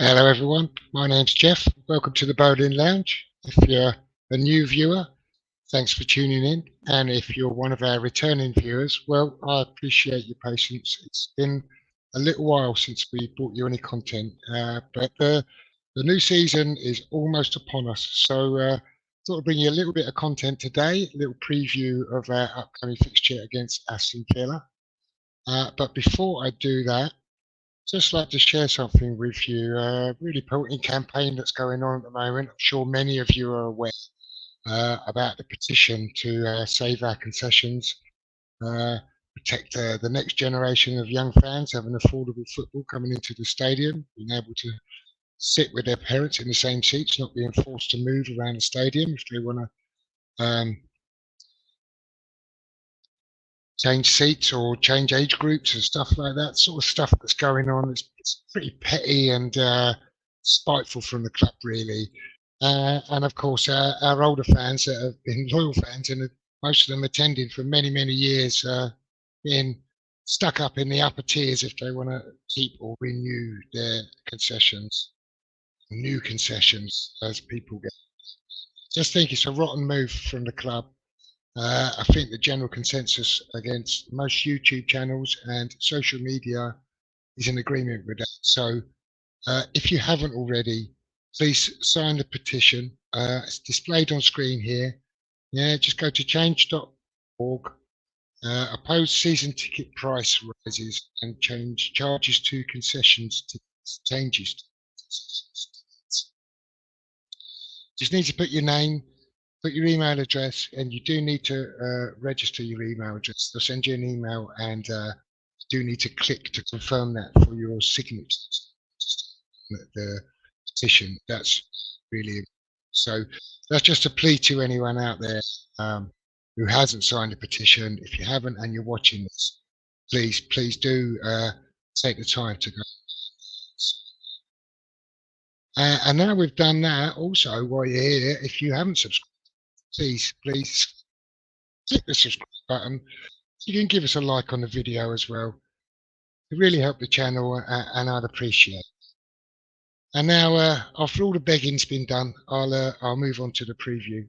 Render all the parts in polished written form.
Hello everyone, my name's Jeff. Welcome to the Boleyn Lounge. If you're a new viewer, thanks for tuning in. And if you're one of our returning viewers, well, I appreciate your patience. It's been a little while since we brought you any content, but the new season is almost upon us. So thought I'd bring you a little bit of content today, a little preview of our upcoming fixture against Aston Villa. But before I do that, just like to share something with you. Really important campaign that's going on at the moment. I'm sure many of you are aware about the petition to save our concessions, protect the next generation of young fans having affordable football coming into the stadium, being able to sit with their parents in the same seats, not being forced to move around the stadium if they want to change seats or change age groups and stuff like that. Sort of stuff that's going on. It's pretty petty and spiteful from the club, really. And of course, our older fans that have been loyal fans and most of them attended for many, many years, being stuck up in the upper tiers if they want to keep or renew their concessions, new concessions as people get. Just think it's a rotten move from the club. I think the general consensus against most YouTube channels and social media is in agreement with that. So if you haven't already, please sign the petition. It's displayed on screen here. Yeah, just go to change.org, oppose season ticket price rises and change charges to concessions to changes. Just need to put your name, put your email address, and you do need to register your email address. They'll send you an email, and you do need to click to confirm that for your signature. The petition, that's really important. So that's just a plea to anyone out there who hasn't signed a petition. If you haven't and you're watching this, please do take the time to go. And now we've done that, also while you're here, if you haven't subscribed, please click the subscribe button. You can give us a like on the video as well. It really helped the channel, and I'd appreciate it. And now, after all the begging's been done, I'll move on to the preview.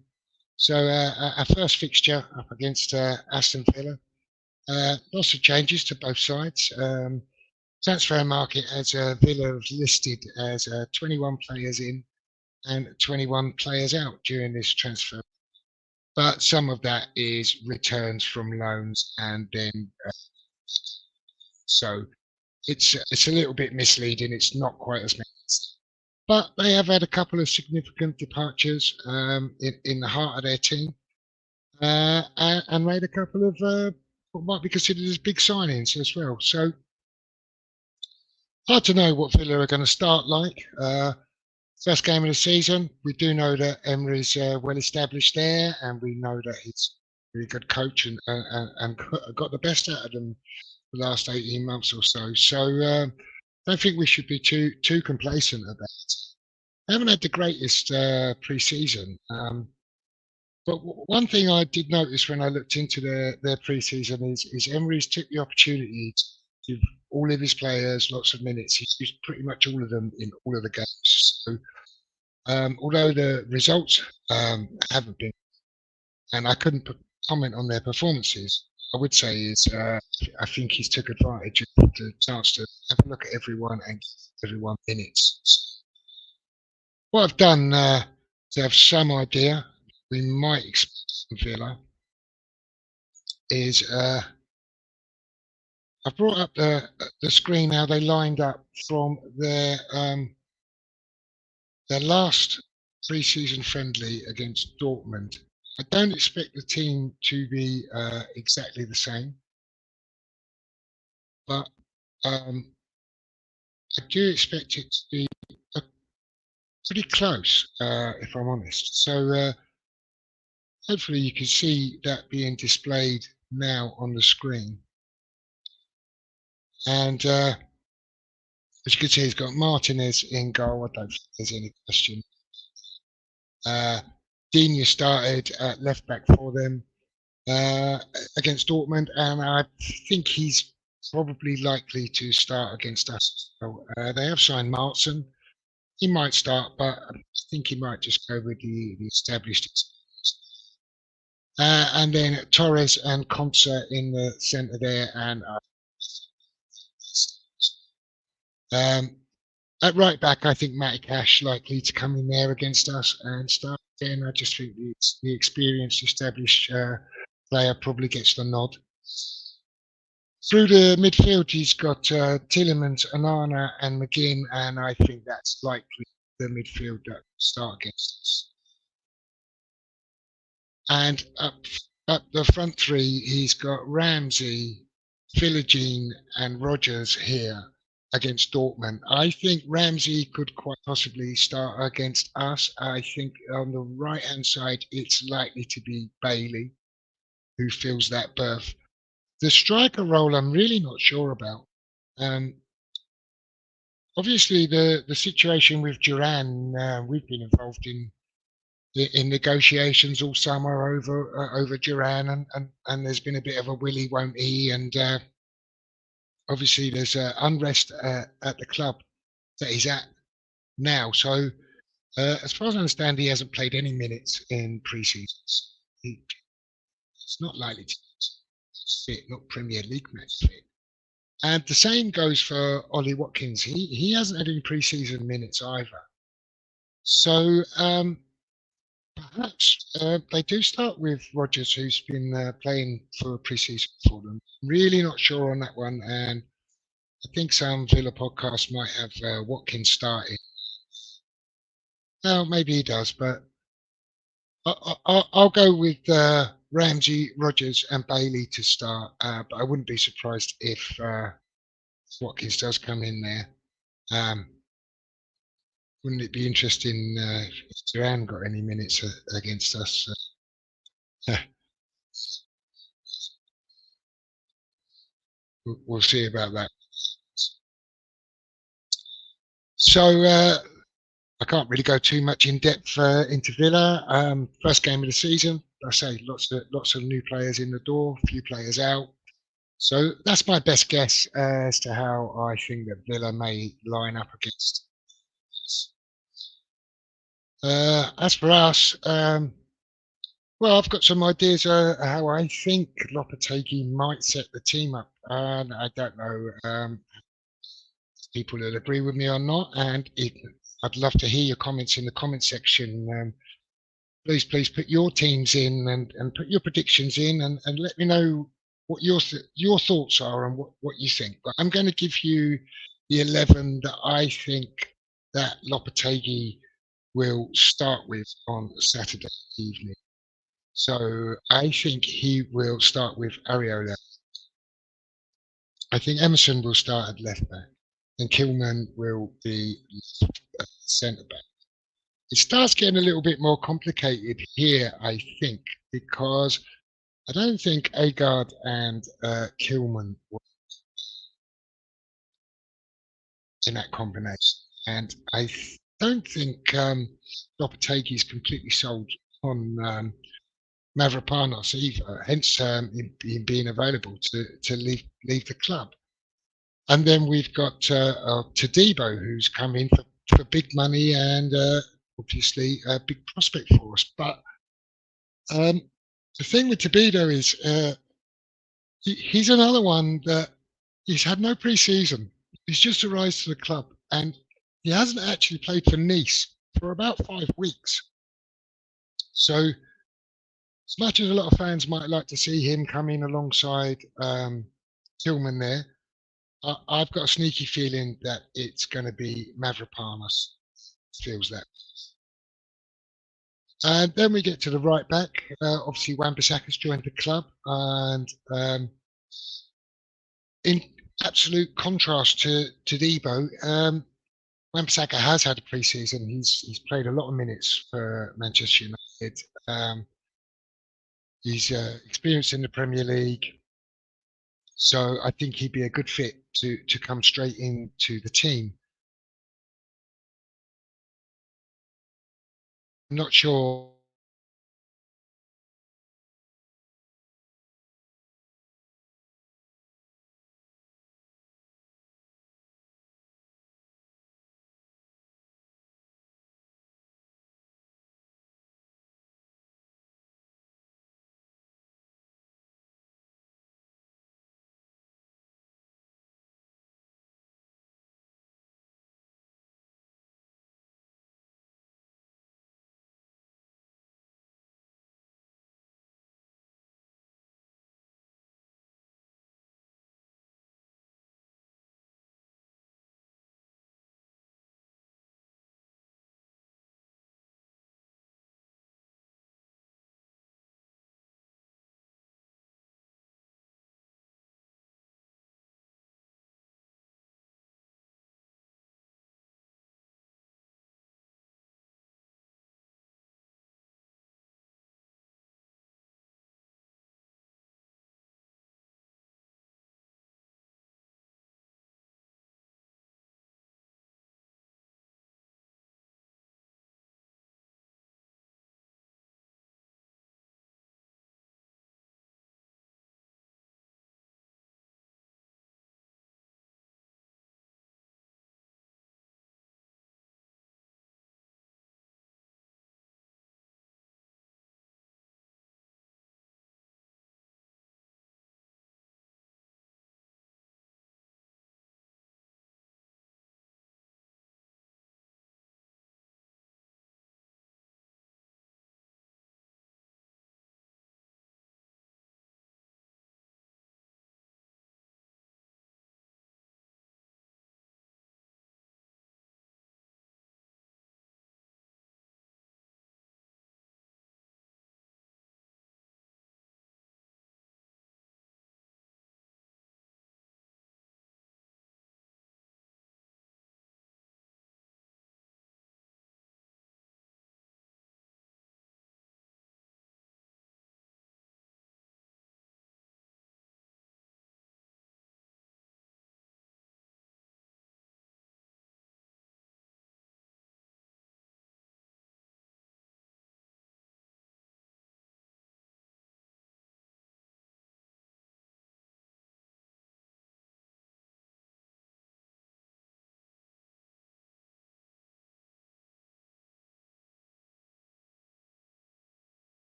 So our first fixture up against Aston Villa. Lots of changes to both sides. Transfer market as Villa have listed as 21 players in and 21 players out during this transfer. But some of that is returns from loans, and then so it's a little bit misleading. It's not quite as many, but they have had a couple of significant departures in the heart of their team, and made a couple of what might be considered as big signings as well. So hard to know what Villa are going to start like. First game of the season, we do know that Emery's well established there, and we know that he's a really good coach and got the best out of them the last 18 months or so. So don't think we should be too complacent about it. They haven't had the greatest pre-season. But one thing I did notice when I looked into their pre-season is Emery's took the opportunity to give all of his players lots of minutes. He's used pretty much all of them in all of the games. So, although the results haven't been, and I couldn't comment on their performances, I would say is I think he's took advantage of the chance to have a look at everyone and give everyone minutes. What I've done to have some idea we might expect from Villa is I've brought up the screen how they lined up from their last pre-season friendly against Dortmund I don't expect the team to be exactly the same, but I do expect it to be uh, pretty close, if I'm honest. So hopefully you can see that being displayed now on the screen. And as you can see, he's got Martinez in goal. I don't think there's any question. Uh, Digne started at left back for them uh, against Dortmund, and I think he's probably likely to start against us. So, they have signed Martin. He might start, but I think he might just go with the established. And then Torres and Consa in the centre there, and um, at right back, I think Matty Cash likely to come in there against us and start again. I just think the experienced, established player probably gets the nod. Through the midfield, he's got Tillemans, Anana, and McGinn, and I think that's likely the midfield that will start against us. And up the front three, he's got Ramsey, Philogene, and Rogers here against Dortmund. I think Ramsey could quite possibly start against us. I think on the right hand side, it's likely to be Bailey who fills that berth. The striker role, I'm really not sure about. Um, Obviously, the situation with Duran, we've been involved in negotiations all summer over Duran, and there's been a bit of a willy won't he, and obviously there's unrest at the club that he's at now. So as far as I understand, he hasn't played any minutes in pre-seasons. It's not likely to fit, not Premier League match fit. And the same goes for Ollie Watkins. He hasn't had any pre-season minutes either. So perhaps they do start with Rogers, who's been playing for pre-season for them. Really not sure on that one, and I think some Villa podcasts might have Watkins starting. Well, maybe he does, but I'll go with Ramsey, Rogers, and Bailey to start. But I wouldn't be surprised if Watkins does come in there. Um, wouldn't it be interesting if Duran got any minutes against us? We'll see about that. So I can't really go too much in depth into Villa. First game of the season. I say lots of new players in the door, few players out. So that's my best guess as to how I think that Villa may line up against. As for us, well, I've got some ideas how I think Lopetegui might set the team up, and I don't know if people will agree with me or not. And I'd love to hear your comments in the comment section. Please put your teams in and put your predictions in and let me know what your thoughts are and what you think. But I'm going to give you the 11 that I think that Lopetegui will start with on Saturday evening. So I think he will start with Areola. I think Emerson will start at left back and Kilman will be centre back. It starts getting a little bit more complicated here, I think, because I don't think Agard and Kilman were in that combination. And I don't think Lopetegui's completely sold on Mavropanos either, hence him being available to leave the club. And then we've got Tadibo, who's come in for big money and obviously a big prospect for us. But the thing with Tadibo is he's another one that he's had no pre-season. He's just arrived to the club and he hasn't actually played for Nice for about 5 weeks. So as much as a lot of fans might like to see him come in alongside Tillman there, I've got a sneaky feeling that it's going to be Mavropanos. Feels that. And then we get to the right back. Obviously, Wan-Bissaka's joined the club, and in absolute contrast to Debo, Wan-Bissaka has had a pre-season. He's played a lot of minutes for Manchester United. He's experienced in the Premier League, so I think he'd be a good fit to come straight into the team. I'm not sure.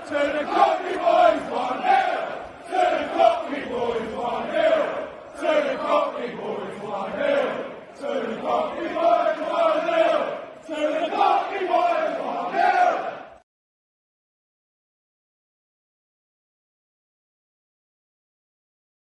To the country boys.